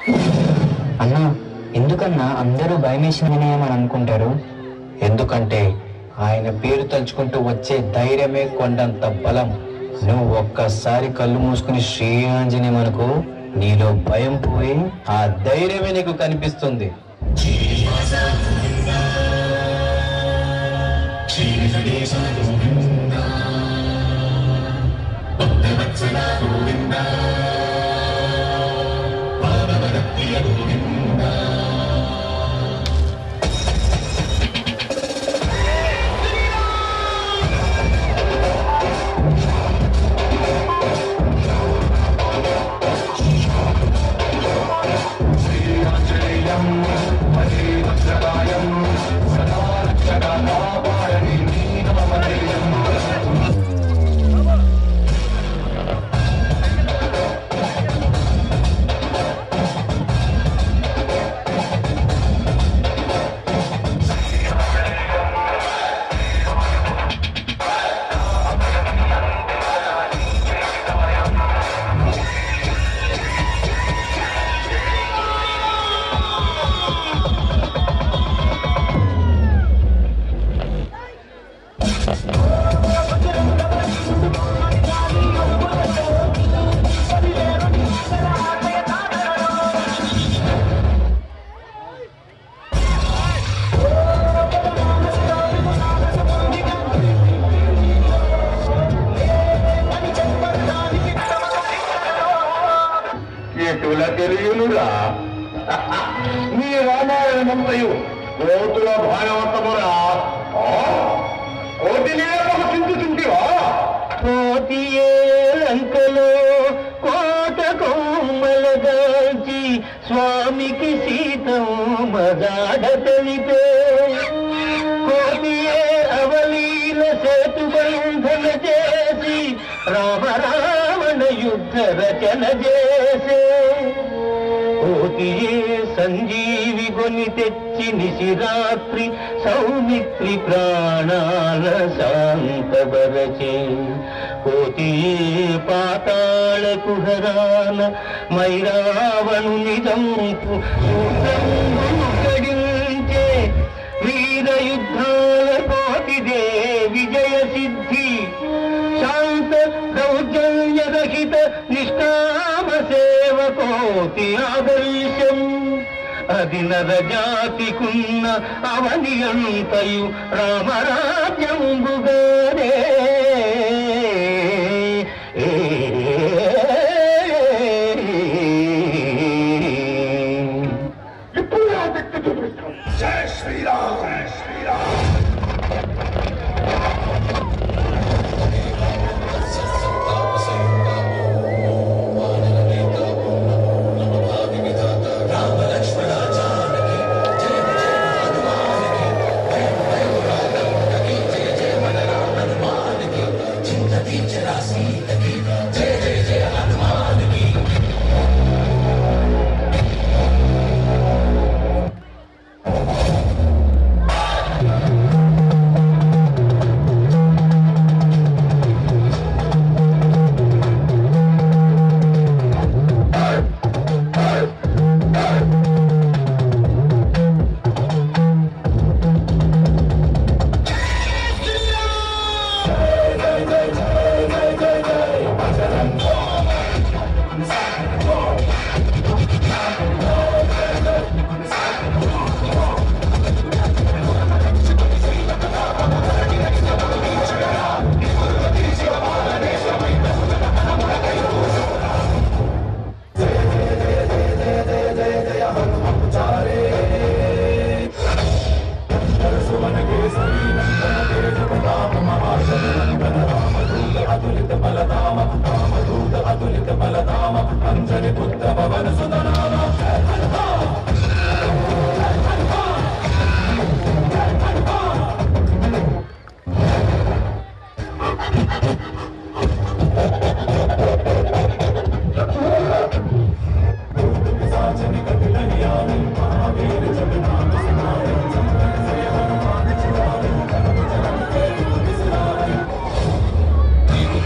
అన్నా ఎందుకన్నా అందరూ భయమేసినమని అనుకుంటారు? ఎందుకంటే ఆయన పేరు తలుచుకుంటూ వచ్చే ధైర్యమే కొండంత బలం. నువ్వు ఒక్కసారి కళ్ళు మూసుకుని శ్రీ ఆంజనేయం అనుకో, నీలో భయం పోయి ఆ ధైర్యమే నీకు కనిపిస్తుంది. నీ రామాయణమంతయు కోతుల భాగవతమురా. కోటినే ఒక చింతివా? కోటియే లంకలో కోట కొమ్మల దాల్చి స్వామికి సీతమ్మ జాడ తెలిపే. కోటియే అవలీల సేతు బంధన చేసి రామరావణ యుద్ధ రచన చేసే. కోటియే సంజీవి కొని తెచ్చి నిశిరాత్రి సౌమిత్రి ప్రాణాల శాంతబరచే. కోటియే పాతాళ కుహరాన మైరావణుని చంపు గడించే. వీర యుద్ధాల కోటిదే విజయ సిద్ధి. శాంత దౌర్జన్య రహిత నిష్కామ సేవ కోటి ఆదర్శం. అది నరజాతికున్న అవని అంతయు రామరాజ్యంబుగానే. జై శ్రీరామ్, జై శ్రీరామ్.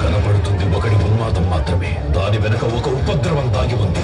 కనపడుతుంది ఒకటి ఉన్మాదం మాత్రమే. దాని వెనక ఒక ఉపద్రవం దాగి ఉంది.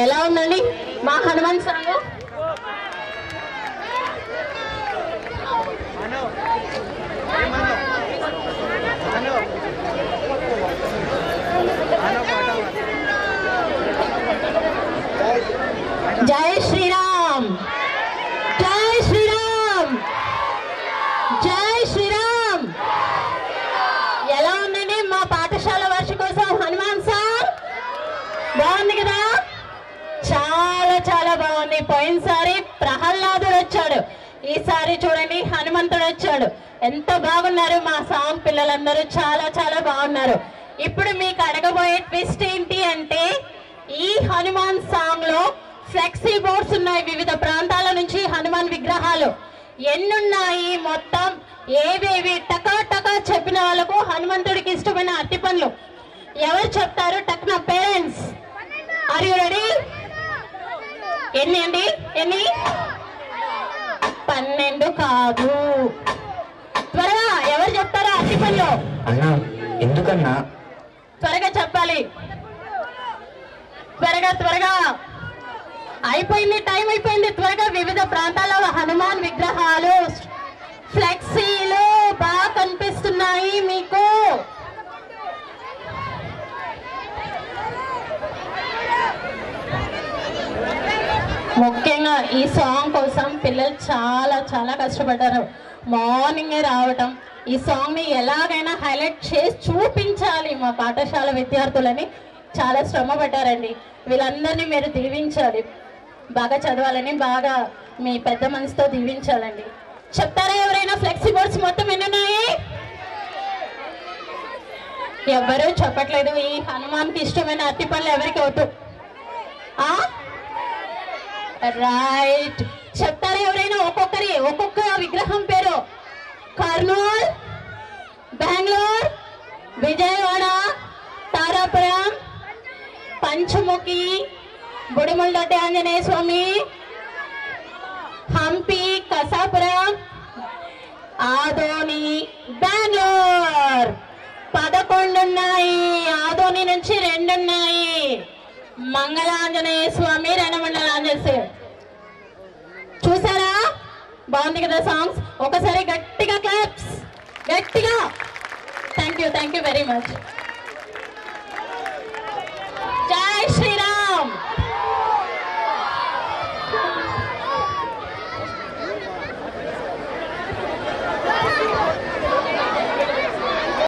ఎలా ఉందండి మా హనుమాన్ సాంగ్? జై శ్రీరామ్, జై శ్రీరామ్, జై శ్రీరామ్. ఎలా ఉందండి మా పాఠశాల వార్షికోత్సవం హనుమాన్ సాంగ్? బాగుంది కదా, చాలా చాలా బాగుంది. పోయినసారి ప్రహ్లాదుడు వచ్చాడు, ఈసారి చూడండి హనుమంతుడు వచ్చాడు. ఎంత బాగున్నారు మా సాంగ్ పిల్లలందరూ, చాలా చాలా బాగున్నారు. ఇప్పుడు మీకు అడగబోయే ట్విస్ట్ ఏంటి అంటే, ఈ హనుమాన్ సాంగ్ లో ఫ్లెక్సీ బోర్డ్స్ ఉన్నాయి, వివిధ ప్రాంతాల నుంచి హనుమాన్ విగ్రహాలు ఎన్నున్నాయి, మొత్తం ఏవేవి టకా టకా చెప్పిన వాళ్ళకు హనుమంతుడికి ఇష్టమైన అట్టి పనులు ఎవరు చెప్తారు? టక్న పేరెంట్స్, ఆర్ యు రెడీ? ఎన్ని అండి? ఎన్ని? 12 కాదు. త్వరగా ఎవరు చెప్తారో అట్టి పనులు? అన్నా ఎందుకన్నా? త్వరగా చెప్పాలి, త్వరగా త్వరగా. అయిపోయింది, టైం అయిపోయింది. త్వరగా వివిధ ప్రాంతాల హనుమాన్ విగ్రహాలు ఫ్లెక్సీలు బాగా కనిపిస్తున్నాయి మీకు. ముఖ్యంగా ఈ సాంగ్ కోసం పిల్లలు చాలా చాలా కష్టపడ్డారు. మార్నింగే రావటం, ఈ సాంగ్ ని ఎలాగైనా హైలైట్ చేసి చూపించాలి మా పాఠశాల విద్యార్థులని చాలా శ్రమ పడ్డారండి. వీళ్ళందరినీ మీరు దీవించాలి, బాగా చదవాలని బాగా మీ పెద్ద మనసుతో దీవించాలండి. చెప్తారా ఎవరైనా? ఫ్లెక్సీ బోర్డ్స్ మొత్తం ఎన్ని ఉన్నాయి? ఎవరు చెప్పట్లేదు. ఈ హనుమాన్కి ఇష్టమైన అట్టి పనులు ఎవరికి అవుతూ? రైట్. చెప్తారా ఎవరైనా? ఒక్కొక్క విగ్రహం పేరు. కర్నూల్, బెంగళూరు, విజయవాడ, తారాపురం, పంచముఖి, బుడిముళ్ళదొడ్డి ఆంజనేయ స్వామి, హంపి, కసాపురం, ఆదోని బెంగళూరు 11 ఉన్నాయి. ఆదోని నుంచి 2 ఉన్నాయి. మంగళాంజనేయ స్వామి రణమండల ఆంజనేయ. చూసారా బాగుంది కదా సాంగ్స్. ఒకసారి గట్టిగా క్లాప్స్, గట్టిగా. Thank you very much.